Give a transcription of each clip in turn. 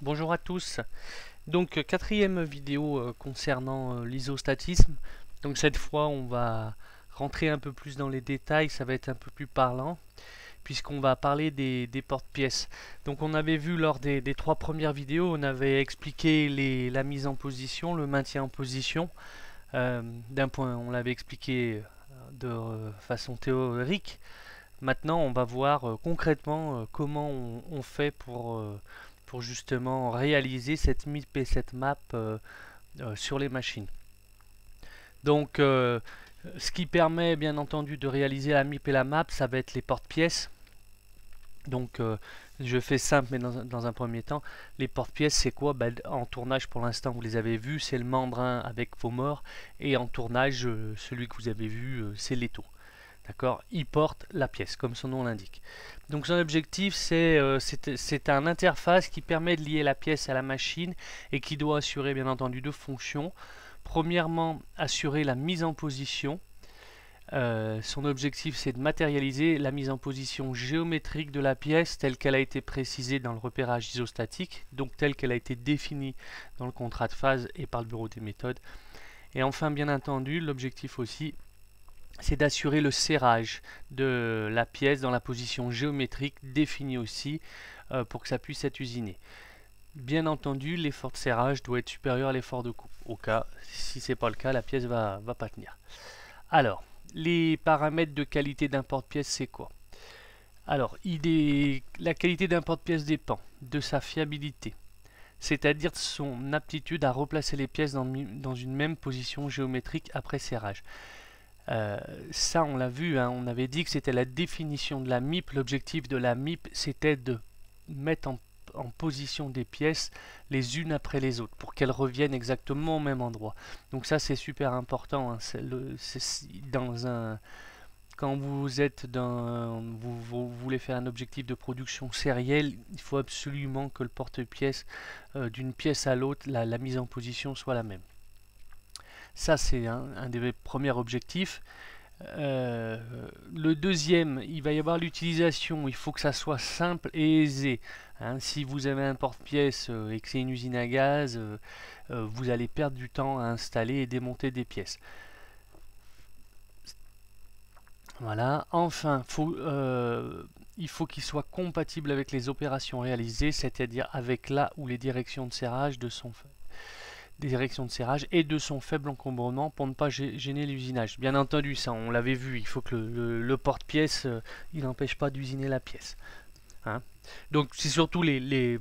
Bonjour à tous. Donc quatrième vidéo concernant l'isostatisme. Donc cette fois on va rentrer un peu plus dans les détails, ça va être un peu plus parlant puisqu'on va parler des porte-pièces. Donc on avait vu lors des trois premières vidéos, on avait expliqué la mise en position, le maintien en position. D'un point, on l'avait expliqué de façon théorique. Maintenant, on va voir concrètement comment on fait pour justement réaliser cette MIP et cette map sur les machines. Donc, ce qui permet bien entendu de réaliser la MIP et la map, ça va être les porte-pièces. Donc, je fais simple, mais dans un premier temps, les porte-pièces, c'est quoi? En tournage, pour l'instant, vous les avez vus, c'est le mandrin avec vos morts, et en tournage, celui que vous avez vu, c'est l'étau. D'accord? Il porte la pièce, comme son nom l'indique. Donc son objectif, c'est un interface qui permet de lier la pièce à la machine et qui doit assurer bien entendu deux fonctions. Premièrement, assurer la mise en position. Son objectif, c'est de matérialiser la mise en position géométrique de la pièce telle qu'elle a été précisée dans le repérage isostatique, donc telle qu'elle a été définie dans le contrat de phase et par le bureau des méthodes. Et enfin, bien entendu, l'objectif aussi, c'est d'assurer le serrage de la pièce dans la position géométrique définie aussi pour que ça puisse être usiné. Bien entendu, l'effort de serrage doit être supérieur à l'effort de coupe. Au cas, si c'est pas le cas, la pièce va pas tenir. Alors, les paramètres de qualité d'un porte-pièce, c'est quoi? Alors, la qualité d'un porte-pièce dépend de sa fiabilité, c'est-à-dire de son aptitude à replacer les pièces dans une même position géométrique après serrage. Ça, on l'a vu, hein, on avait dit que c'était la définition de la MIP. L'objectif de la MIP, c'était de mettre en position des pièces les unes après les autres pour qu'elles reviennent exactement au même endroit. Donc ça, c'est super important. Hein, quand vous voulez faire un objectif de production sérielle, il faut absolument que le porte-pièce d'une pièce à l'autre, la mise en position soit la même. Ça, c'est un des premiers objectifs. Le deuxième, il va y avoir l'utilisation. Il faut que ça soit simple et aisé. Hein, si vous avez un porte-pièce et que c'est une usine à gaz, vous allez perdre du temps à installer et démonter des pièces. Voilà. Enfin, il faut qu'il soit compatible avec les opérations réalisées, c'est-à-dire avec la ou les directions de serrage et de son faible encombrement pour ne pas gêner l'usinage. Bien entendu, ça on l'avait vu, il faut que le porte-pièce il n'empêche pas d'usiner la pièce. Hein. Donc c'est surtout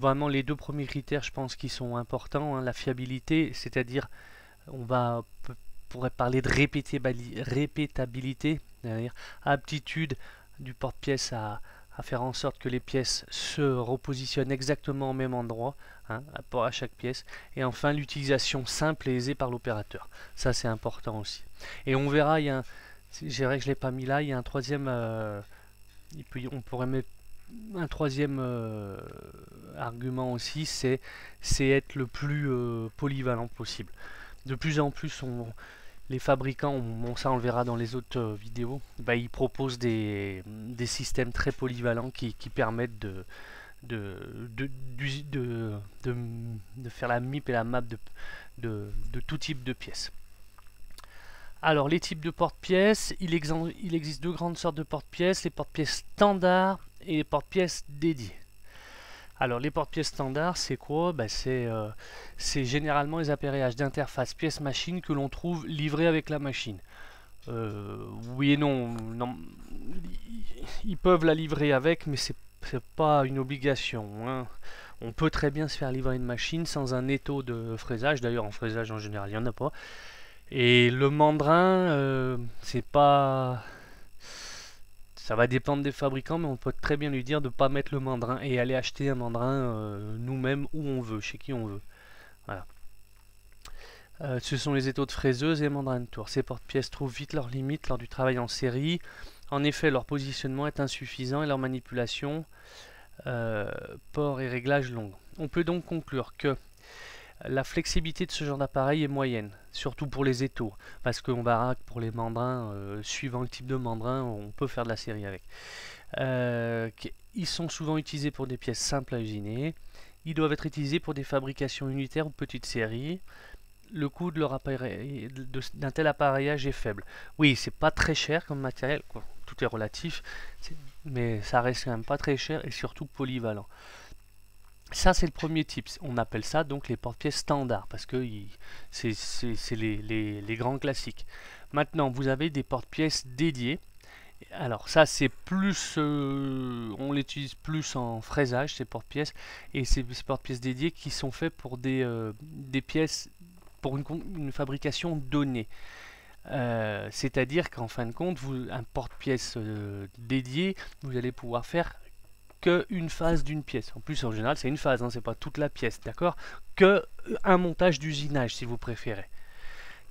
vraiment les deux premiers critères, je pense, qui sont importants. Hein. La fiabilité, c'est-à-dire on pourrait parler de répétabilité, c'est-à-dire aptitude du porte-pièce à faire en sorte que les pièces se repositionnent exactement au même endroit, hein, à chaque pièce. Et enfin, l'utilisation simple et aisée par l'opérateur. Ça, c'est important aussi. Et on verra, je ne l'ai pas mis là, il y a un troisième, on pourrait mettre un troisième argument aussi, c'est être le plus polyvalent possible. De plus en plus, les fabricants, ça on le verra dans les autres vidéos, ils proposent des systèmes très polyvalents qui permettent de, de, de faire la MIP et la map de tout type de pièces. Alors les types de porte-pièces, il existe deux grandes sortes de porte-pièces, les porte-pièces standards et les porte-pièces dédiées. Alors les porte-pièces standards, c'est quoi? C'est généralement les appareillages d'interface pièce-machine que l'on trouve livrés avec la machine. Oui et non, ils peuvent la livrer avec, mais c'est pas une obligation. Hein. On peut très bien se faire livrer une machine sans un étau de fraisage. D'ailleurs, en fraisage en général, il n'y en a pas. Et le mandrin, c'est pas. Ça va dépendre des fabricants, mais on peut très bien lui dire de ne pas mettre le mandrin et aller acheter un mandrin nous-mêmes où on veut, chez qui on veut. Voilà. Ce sont les étaux de fraiseuse et mandrin de tour. Ces porte-pièces trouvent vite leurs limites lors du travail en série. En effet, leur positionnement est insuffisant et leur manipulation, port et réglage longs. On peut donc conclure que la flexibilité de ce genre d'appareil est moyenne, surtout pour les étaux, parce qu'on verra que pour les mandrins, suivant le type de mandrin, on peut faire de la série avec. Ils sont souvent utilisés pour des pièces simples à usiner. Ils doivent être utilisés pour des fabrications unitaires ou petites séries. Le coût de leur appareil, d'un tel appareillage est faible. Oui, c'est pas très cher comme matériel, quoi. Tout est relatif, mais ça reste quand même pas très cher et surtout polyvalent. Ça, c'est le premier type. On appelle ça donc les porte-pièces standards parce que c'est les grands classiques. Maintenant, vous avez des porte-pièces dédiés. Alors ça, c'est plus, on l'utilise plus en fraisage, ces porte-pièces, et ces porte-pièces dédiées qui sont faits pour des pièces pour une fabrication donnée. C'est-à-dire qu'en fin de compte, un porte-pièce dédié, vous allez pouvoir faire qu'une phase d'une pièce. En plus, en général, c'est une phase, hein, c'est pas toute la pièce, d'accord? Que un montage d'usinage, si vous préférez.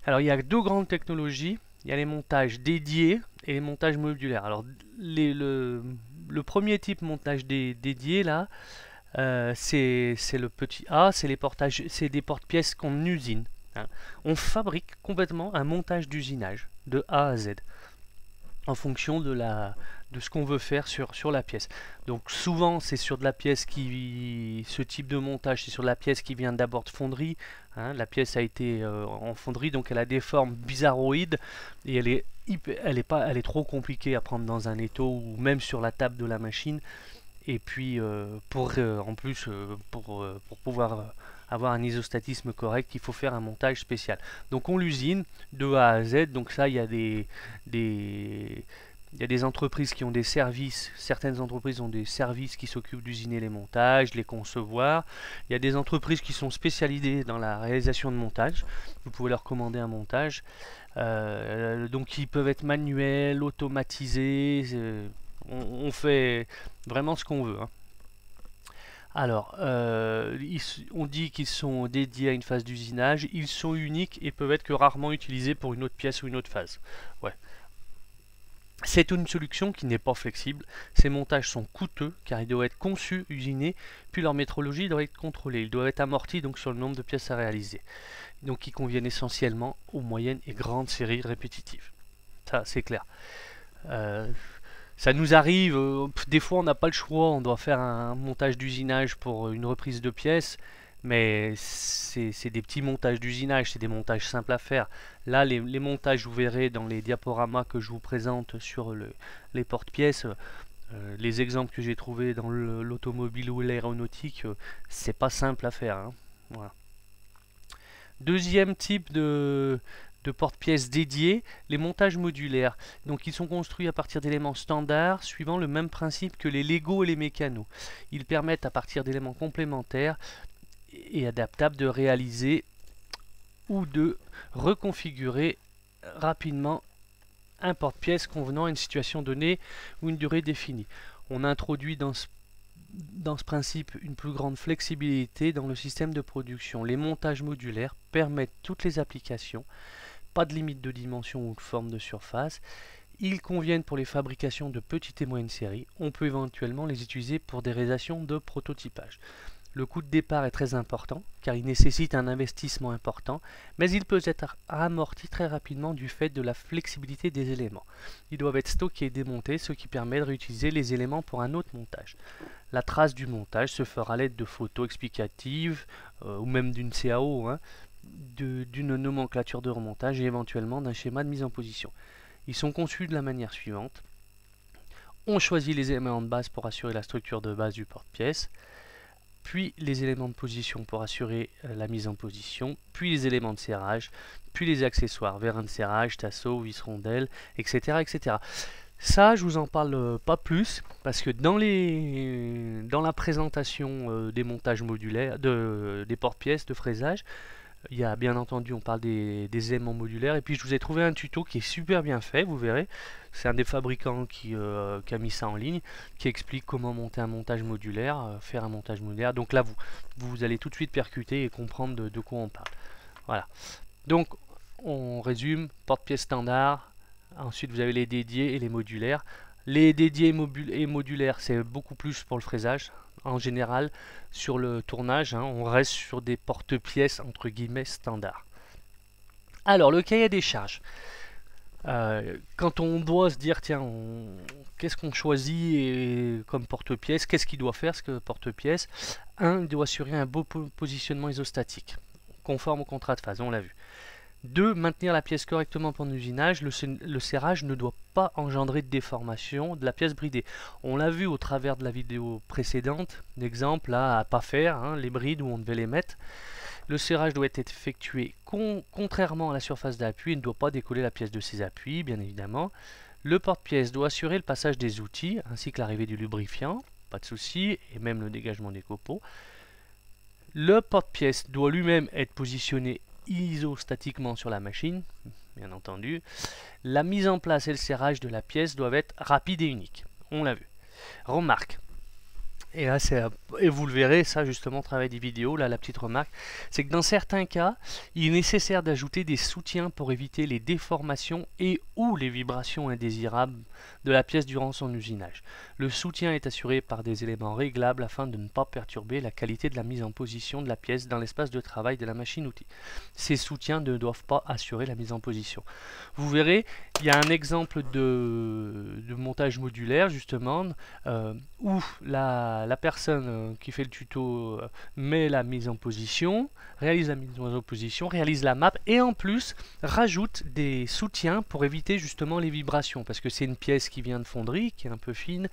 Alors, il y a deux grandes technologies. Il y a les montages dédiés et les montages modulaires. Alors, le premier type montage dédié, là, c'est le petit A, c'est des porte-pièces qu'on usine. Hein. On fabrique complètement un montage d'usinage, de A à Z, en fonction de ce qu'on veut faire sur la pièce. Donc souvent c'est sur de la pièce ce type de montage, c'est sur de la pièce qui vient d'abord de fonderie. Hein. La pièce a été en fonderie, donc elle a des formes bizarroïdes et elle est trop compliquée à prendre dans un étau ou même sur la table de la machine. Et puis pour pouvoir avoir un isostatisme correct, il faut faire un montage spécial. Donc on l'usine de A à Z. Donc ça, il y a des entreprises qui ont des services, certaines entreprises ont des services qui s'occupent d'usiner les montages, les concevoir. Il y a des entreprises qui sont spécialisées dans la réalisation de montage. Vous pouvez leur commander un montage. Donc ils peuvent être manuels, automatisés. On fait vraiment ce qu'on veut. Hein. Alors, on dit qu'ils sont dédiés à une phase d'usinage, ils sont uniques et peuvent être que rarement utilisés pour une autre pièce ou une autre phase. Ouais. C'est une solution qui n'est pas flexible. Ces montages sont coûteux car ils doivent être conçus, usinés, puis leur métrologie doit être contrôlée. Ils doivent être amortis donc sur le nombre de pièces à réaliser. Donc ils conviennent essentiellement aux moyennes et grandes séries répétitives. Ça, c'est clair. Ça nous arrive, des fois on n'a pas le choix, on doit faire un montage d'usinage pour une reprise de pièces, mais c'est des petits montages d'usinage, c'est des montages simples à faire. Là, les montages, vous verrez dans les diaporamas que je vous présente sur les porte-pièces, les exemples que j'ai trouvés dans l'automobile ou l'aéronautique, c'est pas simple à faire. Hein. Voilà. Deuxième type de porte-pièces dédiés, les montages modulaires. Donc ils sont construits à partir d'éléments standards suivant le même principe que les Lego et les mécanos. Ils permettent à partir d'éléments complémentaires et adaptables de réaliser ou de reconfigurer rapidement un porte-pièce convenant à une situation donnée ou une durée définie. On introduit dans ce principe une plus grande flexibilité dans le système de production. Les montages modulaires permettent toutes les applications, pas de limite de dimension ou de forme de surface. Ils conviennent pour les fabrications de petites et moyennes séries. On peut éventuellement les utiliser pour des réalisations de prototypage. Le coût de départ est très important car il nécessite un investissement important, mais il peut être amorti très rapidement du fait de la flexibilité des éléments. Ils doivent être stockés et démontés, ce qui permet de réutiliser les éléments pour un autre montage. La trace du montage se fera à l'aide de photos explicatives ou même d'une CAO, hein, d'une nomenclature de remontage et éventuellement d'un schéma de mise en position. Ils sont conçus de la manière suivante. On choisit les éléments de base pour assurer la structure de base du porte-pièce, puis les éléments de position pour assurer la mise en position, puis les éléments de serrage, puis les accessoires, vérins de serrage, tasseaux, vis rondelles, etc., etc. Ça, je vous en parle pas plus, parce que dans la présentation des montages modulaires, des porte-pièces de fraisage, il y a bien entendu, on parle des éléments modulaires, et puis je vous ai trouvé un tuto qui est super bien fait, vous verrez. C'est un des fabricants qui a mis ça en ligne, qui explique comment monter un montage modulaire, faire un montage modulaire. Donc là, vous allez tout de suite percuter et comprendre de quoi on parle. Voilà. Donc, on résume, porte-pièce standard, ensuite vous avez les dédiés et les modulaires. Les dédiés et modulaires, c'est beaucoup plus pour le fraisage. En général, sur le tournage, hein, on reste sur des porte-pièces entre guillemets standards. Alors, le cahier des charges. Quand on doit se dire, tiens, qu'est-ce qu'on choisit et, comme porte-pièce, qu'est-ce qu'il doit faire, ce porte-pièce? Il doit assurer un beau positionnement isostatique, conforme au contrat de phase, on l'a vu. 2. Maintenir la pièce correctement pendant l'usinage. Le serrage ne doit pas engendrer de déformation de la pièce bridée. On l'a vu au travers de la vidéo précédente, l'exemple là à pas faire, hein, les brides où on devait les mettre. Le serrage doit être effectué contrairement à la surface d'appui, il ne doit pas décoller la pièce de ses appuis, bien évidemment. Le porte-pièce doit assurer le passage des outils, ainsi que l'arrivée du lubrifiant, pas de souci, et même le dégagement des copeaux. Le porte-pièce doit lui-même être positionné isostatiquement sur la machine, bien entendu. La mise en place et le serrage de la pièce doivent être rapides et uniques. On l'a vu. Remarque. Et là, et vous le verrez, ça justement, travail des vidéos, là la petite remarque, c'est que dans certains cas, il est nécessaire d'ajouter des soutiens pour éviter les déformations et ou les vibrations indésirables de la pièce durant son usinage. Le soutien est assuré par des éléments réglables afin de ne pas perturber la qualité de la mise en position de la pièce dans l'espace de travail de la machine-outil. Ces soutiens ne doivent pas assurer la mise en position. Vous verrez, il y a un exemple de montage modulaire justement où la personne qui fait le tuto met la mise en position, réalise la mise en position, réalise la map et en plus rajoute des soutiens pour éviter justement les vibrations parce que c'est une pièce qui vient de fonderie, qui est un peu fine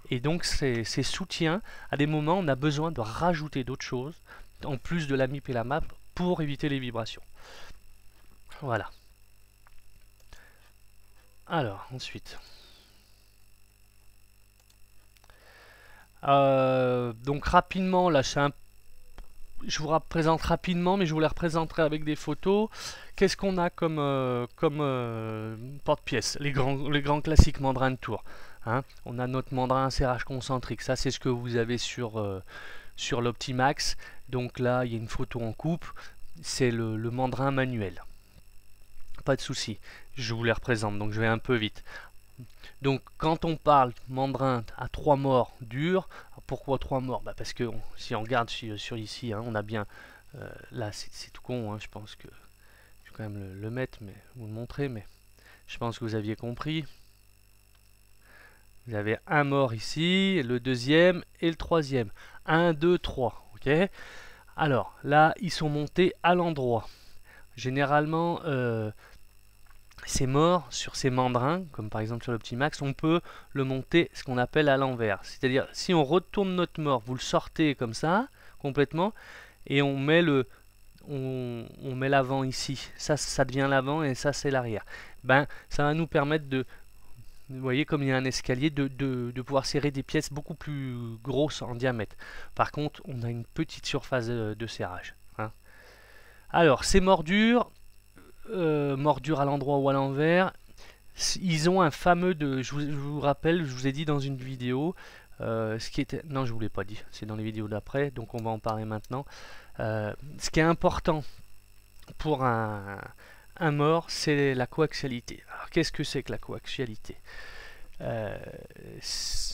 et donc ces soutiens, à des moments on a besoin de rajouter d'autres choses en plus de la MIP et la map pour éviter les vibrations. Voilà. Alors, ensuite. Donc rapidement, là, je vous représente rapidement, mais je vous les représenterai avec des photos. Qu'est-ce qu'on a comme, porte-pièce? Les grands classiques mandrins de tour. Hein. On a notre mandrin à serrage concentrique. Ça, c'est ce que vous avez sur l'Optimax. Donc là, il y a une photo en coupe. C'est le mandrin manuel. Pas de souci. Je vous les représente, donc je vais un peu vite. Donc quand on parle mandrin à 3 morts durs, pourquoi 3 morts? Parce que si on regarde sur ici, hein, on a bien, là c'est tout con, hein, je pense que je vais quand même le mettre, mais vous le montrer, mais je pense que vous aviez compris. Vous avez un mort ici, le deuxième et le troisième. 1, 2, 3, ok? Alors là, ils sont montés à l'endroit. Généralement, ces morts sur ces mandrins, comme par exemple sur l'Optimax, on peut le monter ce qu'on appelle à l'envers. C'est-à-dire, si on retourne notre mort, vous le sortez comme ça, complètement, et on met l'avant ici. Ça devient l'avant et ça c'est l'arrière. Ben, ça va nous permettre de, vous voyez comme il y a un escalier, de pouvoir serrer des pièces beaucoup plus grosses en diamètre. Par contre, on a une petite surface de serrage. Hein. Alors, ces mordures, mordure à l'endroit ou à l'envers, ils ont un fameux je vous rappelle, je vous ai dit dans une vidéo, ce qui était, non je vous l'ai pas dit, c'est dans les vidéos d'après, donc on va en parler maintenant. Ce qui est important pour un mort, c'est la coaxialité. Alors qu'est-ce que c'est que la coaxialité? Je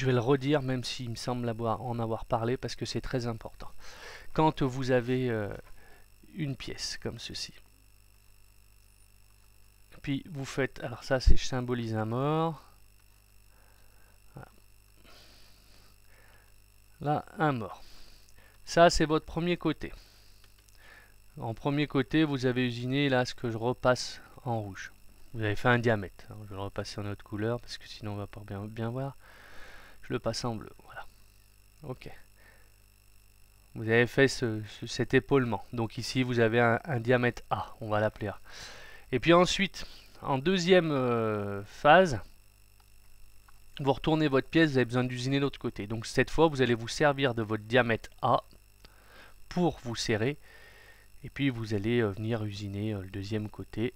vais le redire même s'il me semble en avoir parlé parce que c'est très important. Quand vous avez une pièce comme ceci, puis vous faites, alors ça c'est, je symbolise un mort, voilà. Là un mort, ça c'est votre premier côté. En premier côté vous avez usiné là ce que je repasse en rouge, vous avez fait un diamètre. Alors, je vais le repasser en autre couleur parce que sinon on va pas bien voir, je le passe en bleu, voilà, ok. Vous avez fait cet épaulement, donc ici vous avez un diamètre A, on va l'appeler A. Et puis ensuite, en deuxième phase, vous retournez votre pièce, vous avez besoin d'usiner l'autre côté. Donc cette fois, vous allez vous servir de votre diamètre A pour vous serrer. Et puis vous allez venir usiner le deuxième côté,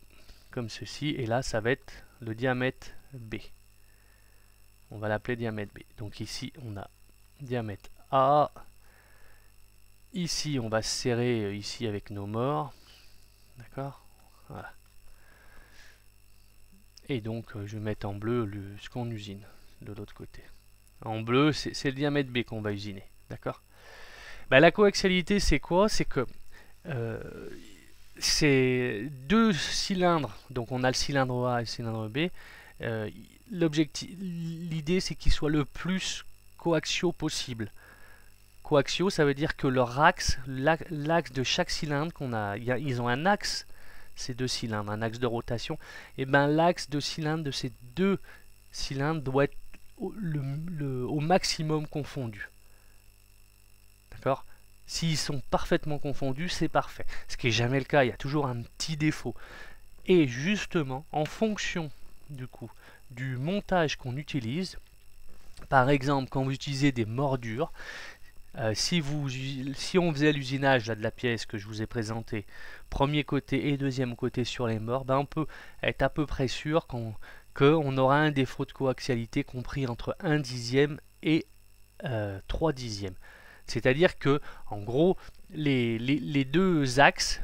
comme ceci. Et là, ça va être le diamètre B. On va l'appeler diamètre B. Donc ici, on a diamètre A. Ici, on va serrer ici avec nos morts. D'accord? Voilà. Et donc, je vais mettre en bleu ce qu'on usine de l'autre côté. En bleu, c'est le diamètre B qu'on va usiner. D'accord? La coaxialité, c'est quoi? C'est que c'est deux cylindres, donc on a le cylindre A et le cylindre B. L'idée c'est qu'ils soient le plus coaxiaux possible. Coaxiaux, ça veut dire que leur axe, l'axe de chaque cylindre qu'on a, ils ont un axe, ces deux cylindres, un axe de rotation, et ben l'axe de cylindre de ces deux cylindres doit être au maximum confondu. D'accord? S'ils sont parfaitement confondus, c'est parfait. Ce qui n'est jamais le cas, il y a toujours un petit défaut. Et justement, en fonction du coup du montage qu'on utilise, par exemple quand vous utilisez des mordures, si on faisait l'usinage de la pièce que je vous ai présentée, premier côté et deuxième côté sur les morts, ben on peut être à peu près sûr qu'on aura un défaut de coaxialité compris entre 1 dixième et 3 dixièmes. C'est-à-dire que, en gros, les deux axes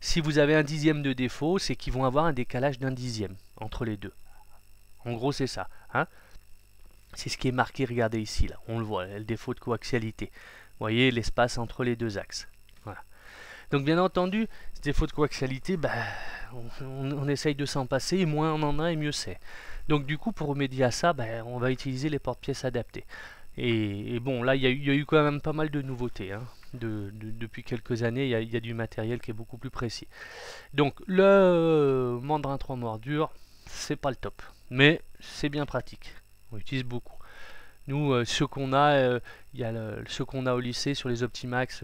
si vous avez 1 dixième de défaut, c'est qu'ils vont avoir un décalage d'1 dixième entre les deux. En gros, c'est ça. Hein, c'est ce qui est marqué, regardez ici, là, on le voit, le défaut de coaxialité. Vous voyez l'espace entre les deux axes. Voilà. Donc bien entendu, ce défaut de coaxialité, bah, on essaye de s'en passer, et moins on en a, et mieux c'est. Donc du coup, pour remédier à ça, bah, on va utiliser les porte-pièces adaptés. Et bon, là, il y a eu quand même pas mal de nouveautés. Hein. Depuis quelques années, il y a du matériel qui est beaucoup plus précis. Donc, le Mandrin 3 mordures, c'est pas le top. Mais c'est bien pratique. On l'utilise beaucoup. Nous, ceux qu'on a, ceux qu'on a au lycée sur les Optimax,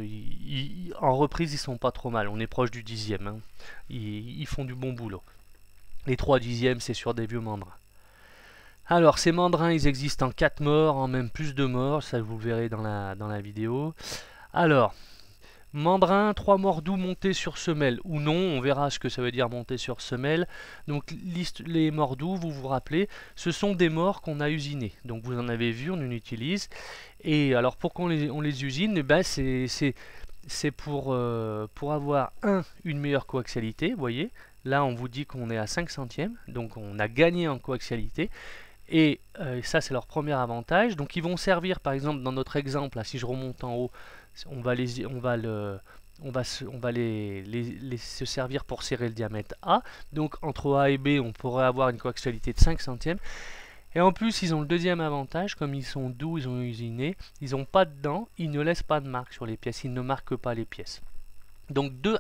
en reprise, ils sont pas trop mal. On est proche du dixième. Hein. Ils font du bon boulot. Les 3 dixièmes, c'est sur des vieux mandrins. Alors, ces mandrins, ils existent en 4 morts, en même plus de morts, ça vous le verrez dans la vidéo. Alors, mandrin, 3 morts doux montés sur semelle, ou non, on verra ce que ça veut dire monter sur semelle. Donc, les morts doux, vous vous rappelez, ce sont des morts qu'on a usinés. Donc, vous en avez vu, on en utilise. Et alors, pourquoi on les usine? Eh ben, c'est pour avoir, une meilleure coaxialité, vous voyez. Là, on vous dit qu'on est à 5 centièmes, donc on a gagné en coaxialité. Et ça, c'est leur premier avantage. Donc, ils vont servir, par exemple, dans notre exemple, là, si je remonte en haut, on va se servir pour serrer le diamètre A. Donc, entre A et B, on pourrait avoir une coaxialité de 5 centièmes. Et en plus, ils ont le deuxième avantage, comme ils sont doux, ils ont usiné, ils n'ont pas de dents, ils ne laissent pas de marque sur les pièces, ils ne marquent pas les pièces. Donc, deux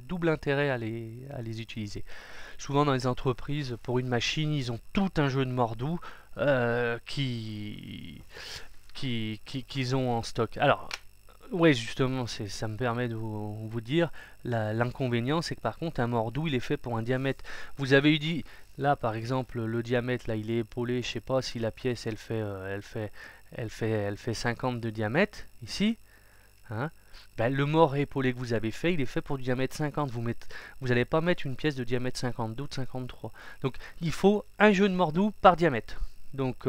double intérêt à les utiliser. Souvent dans les entreprises, pour une machine, ils ont tout un jeu de mordous qu'ils ont en stock. Alors, ouais, justement, ça me permet de vous dire, l'inconvénient, c'est que par contre, un mordou, il est fait pour un diamètre. Vous avez eu dit, là, par exemple, le diamètre, là, il est épaulé, je sais pas si la pièce, elle fait 50 de diamètre, ici. Hein, ben, le mort épaulé que vous avez fait, il est fait pour du diamètre 50. Vous n'allez pas mettre une pièce de diamètre 52 ou de 53. Donc il faut un jeu de mordou par diamètre. Donc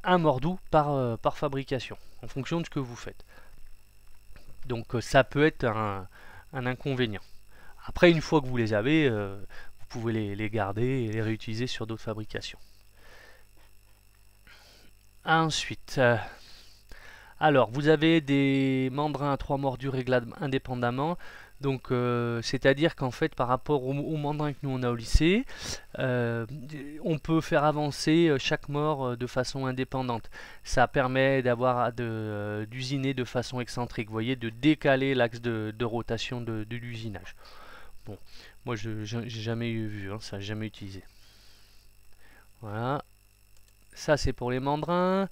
un mordou par fabrication, en fonction de ce que vous faites. Donc ça peut être un inconvénient. Après, une fois que vous les avez, vous pouvez les garder et les réutiliser sur d'autres fabrications. Ensuite... alors, vous avez des mandrins à 3 mordures réglables indépendamment. Donc, c'est-à-dire qu'en fait, par rapport aux mandrins que nous on a au lycée, on peut faire avancer chaque mort de façon indépendante. Ça permet d'usiner de façon excentrique, vous voyez, de décaler l'axe de rotation de l'usinage. Bon, moi, j'ai jamais vu, hein, ça, j'ai jamais utilisé. Voilà. Ça, c'est pour les mandrins.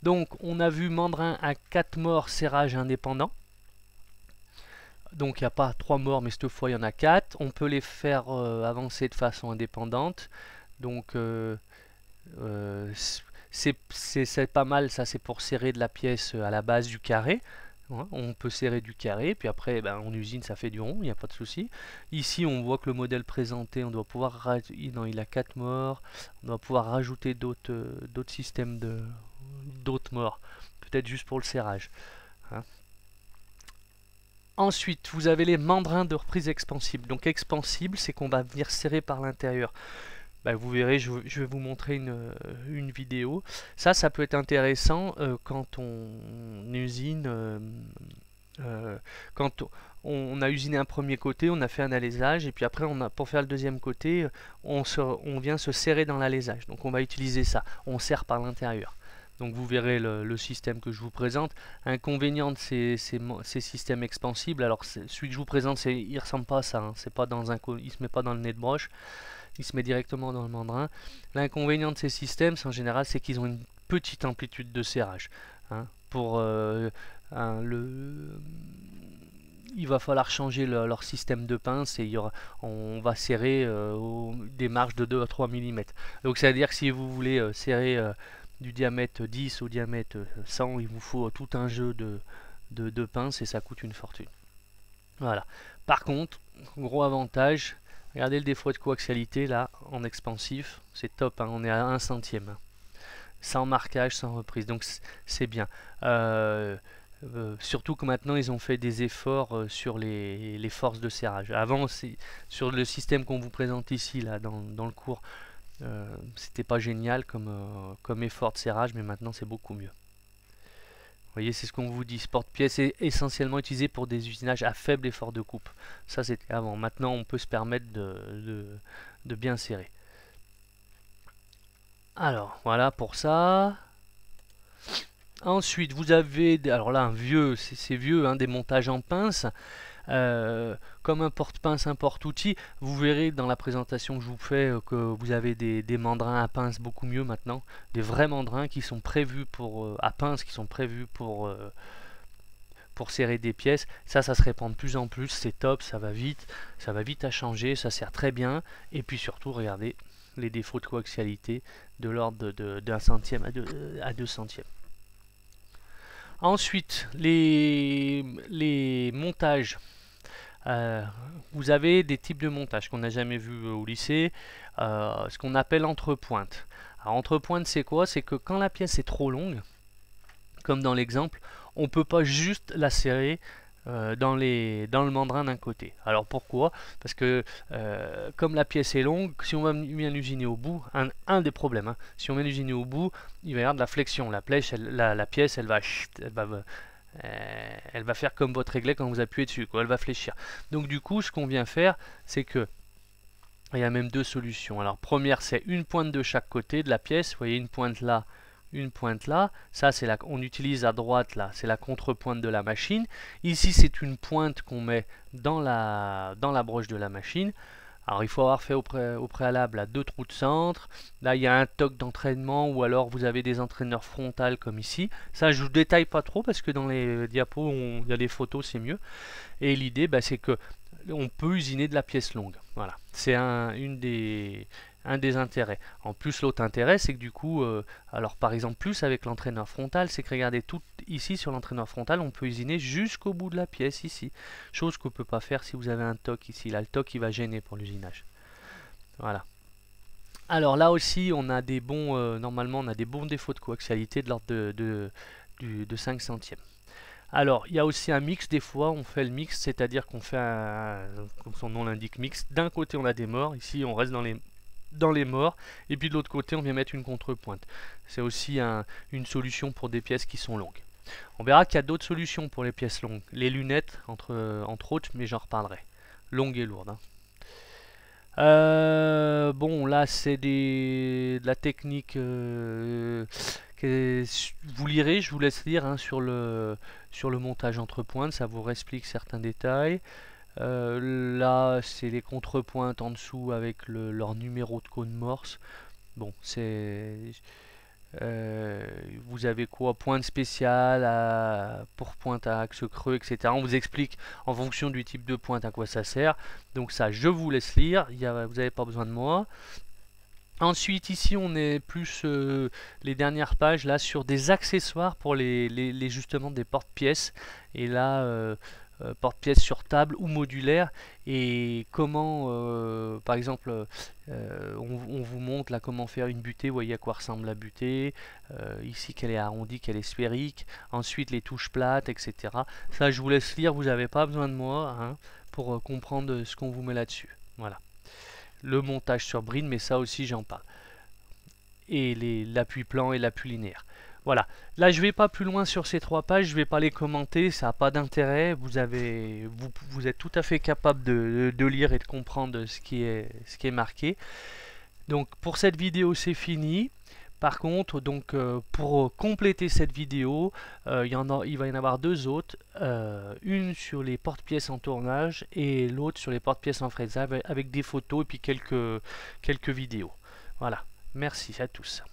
Donc, on a vu mandrin à 4 morts, serrage indépendant. Donc, il n'y a pas 3 morts, mais cette fois, il y en a 4. On peut les faire avancer de façon indépendante. Donc, c'est pas mal, ça, c'est pour serrer de la pièce à la base du carré. On peut serrer du carré, puis après, ben, on usine, ça fait du rond, il n'y a pas de souci. Ici, on voit que le modèle présenté, on doit pouvoir... Non, il a 4 morts. On doit pouvoir rajouter d'autres systèmes d'autres morts, peut-être juste pour le serrage. Hein. Ensuite, vous avez les mandrins de reprise expansible. Donc expansible, c'est qu'on va venir serrer par l'intérieur. Ben, vous verrez, je vais vous montrer une vidéo. Ça peut être intéressant quand on usine Quand on a usiné un premier côté, on a fait un alésage, et puis après, pour faire le deuxième côté, on vient se serrer dans l'alésage. Donc on va utiliser ça, on serre par l'intérieur. Donc vous verrez le système que je vous présente. Inconvénient de ces systèmes expansibles, alors celui que je vous présente, il ne ressemble pas à ça, hein. C'est pas dans il ne se met pas dans le nez de broche, il se met directement dans le mandrin. L'inconvénient de ces systèmes, en général, c'est qu'ils ont une petite amplitude de serrage, hein. Il va falloir changer leur système de pince et on va serrer des marges de 2 à 3 mm. Donc ça veut dire que si vous voulez serrer du diamètre 10 au diamètre 100, il vous faut tout un jeu de pinces et ça coûte une fortune. Voilà. Par contre, gros avantage, regardez le défaut de coaxialité là, en expansif, c'est top, hein, on est à 1 centième. Sans marquage, sans reprise, donc c'est bien. Surtout que maintenant ils ont fait des efforts sur les forces de serrage. Avant, sur le système qu'on vous présente ici, là, dans le cours, c'était pas génial comme effort de serrage, mais maintenant c'est beaucoup mieux. Vous voyez, c'est ce qu'on vous dit, ce porte-pièce est essentiellement utilisé pour des usinages à faible effort de coupe. Ça c'était avant, maintenant on peut se permettre de bien serrer. Alors, voilà pour ça. Ensuite, vous avez, alors là, c'est vieux, hein, des montages en pince. Comme un porte-pince, un porte-outil, vous verrez dans la présentation que je vous fais que vous avez des mandrins à pince beaucoup mieux maintenant. Des vrais mandrins qui sont prévus à pince, qui sont prévus pour serrer des pièces. Ça se répand de plus en plus, c'est top, ça va vite à changer, ça sert très bien. Et puis surtout, regardez les défauts de coaxialité de l'ordre d'un centième à 2 centièmes. Ensuite, les montages. Vous avez des types de montages qu'on n'a jamais vu au lycée, ce qu'on appelle entrepointe. Alors entrepointe, c'est quoi? C'est que quand la pièce est trop longue, comme dans l'exemple, on ne peut pas juste la serrer dans le mandrin d'un côté. Alors pourquoi? Parce que comme la pièce est longue, si on vient usiner au bout, un des problèmes, hein, si on vient usiner au bout, il va y avoir de la flexion. La pièce, elle va faire comme votre réglet quand vous appuyez dessus, quoi, elle va fléchir. Donc du coup, ce qu'on vient faire, c'est que il y a même deux solutions. Alors première, c'est une pointe de chaque côté de la pièce. Vous voyez, une pointe là, une pointe là. Ça, on utilise à droite là, c'est la contrepointe de la machine. Ici, c'est une pointe qu'on met dans la broche de la machine. Alors il faut avoir fait au préalable là, 2 trous de centre. Là il y a un toc d'entraînement ou alors vous avez des entraîneurs frontales comme ici. Ça je vous détaille pas trop parce que dans les diapos il y a des photos, c'est mieux. Et l'idée c'est que on peut usiner de la pièce longue. Voilà, c'est un des intérêts. En plus, l'autre intérêt, c'est que du coup, alors par exemple, plus avec l'entraîneur frontal, c'est que regardez, tout ici sur l'entraîneur frontal, on peut usiner jusqu'au bout de la pièce ici. Chose qu'on ne peut pas faire si vous avez un toc ici. Là, le toc, il va gêner pour l'usinage. Voilà. Alors là aussi, on a des bons, normalement, on a des bons défauts de coaxialité de l'ordre de 5 centièmes. Alors, il y a aussi un mix, des fois on fait le mix, c'est-à-dire qu'on fait comme son nom l'indique, mix. D'un côté on a des morts, ici on reste dans les morts, et puis de l'autre côté on vient mettre une contrepointe. C'est aussi une solution pour des pièces qui sont longues. On verra qu'il y a d'autres solutions pour les pièces longues. Les lunettes, entre autres, mais j'en reparlerai. Longues et lourdes, hein. Bon, là c'est de la technique vous lirez, je vous laisse lire, hein, sur le montage entre pointes, ça vous explique certains détails. Là c'est les contrepointes en dessous avec leur numéro de cône morse. Bon, vous avez quoi? Pointe spéciale pour pointe à axe creux, etc. On vous explique en fonction du type de pointe à quoi ça sert. Donc ça, je vous laisse lire. Vous n'avez pas besoin de moi. Ensuite, ici, on est plus les dernières pages là sur des accessoires pour justement des porte-pièces. Et là, porte-pièces sur table ou modulaire. Et comment, par exemple, on vous montre là comment faire une butée. Vous voyez à quoi ressemble la butée. Ici, qu'elle est arrondie, qu'elle est sphérique. Ensuite, les touches plates, etc. Ça, je vous laisse lire. Vous n'avez pas besoin de moi, hein, pour comprendre ce qu'on vous met là-dessus. Voilà. Le montage sur bride, mais ça aussi j'en parle. Et l'appui plan et l'appui linéaire. Voilà, là je vais pas plus loin sur ces 3 pages, je vais pas les commenter, ça n'a pas d'intérêt. Vous êtes tout à fait capable de lire et de comprendre ce qui est marqué. Donc pour cette vidéo c'est fini. Par contre, donc pour compléter cette vidéo, il va y en avoir 2 autres, une sur les porte-pièces en tournage et l'autre sur les porte-pièces en fraisage avec des photos et puis quelques vidéos. Voilà, merci à tous.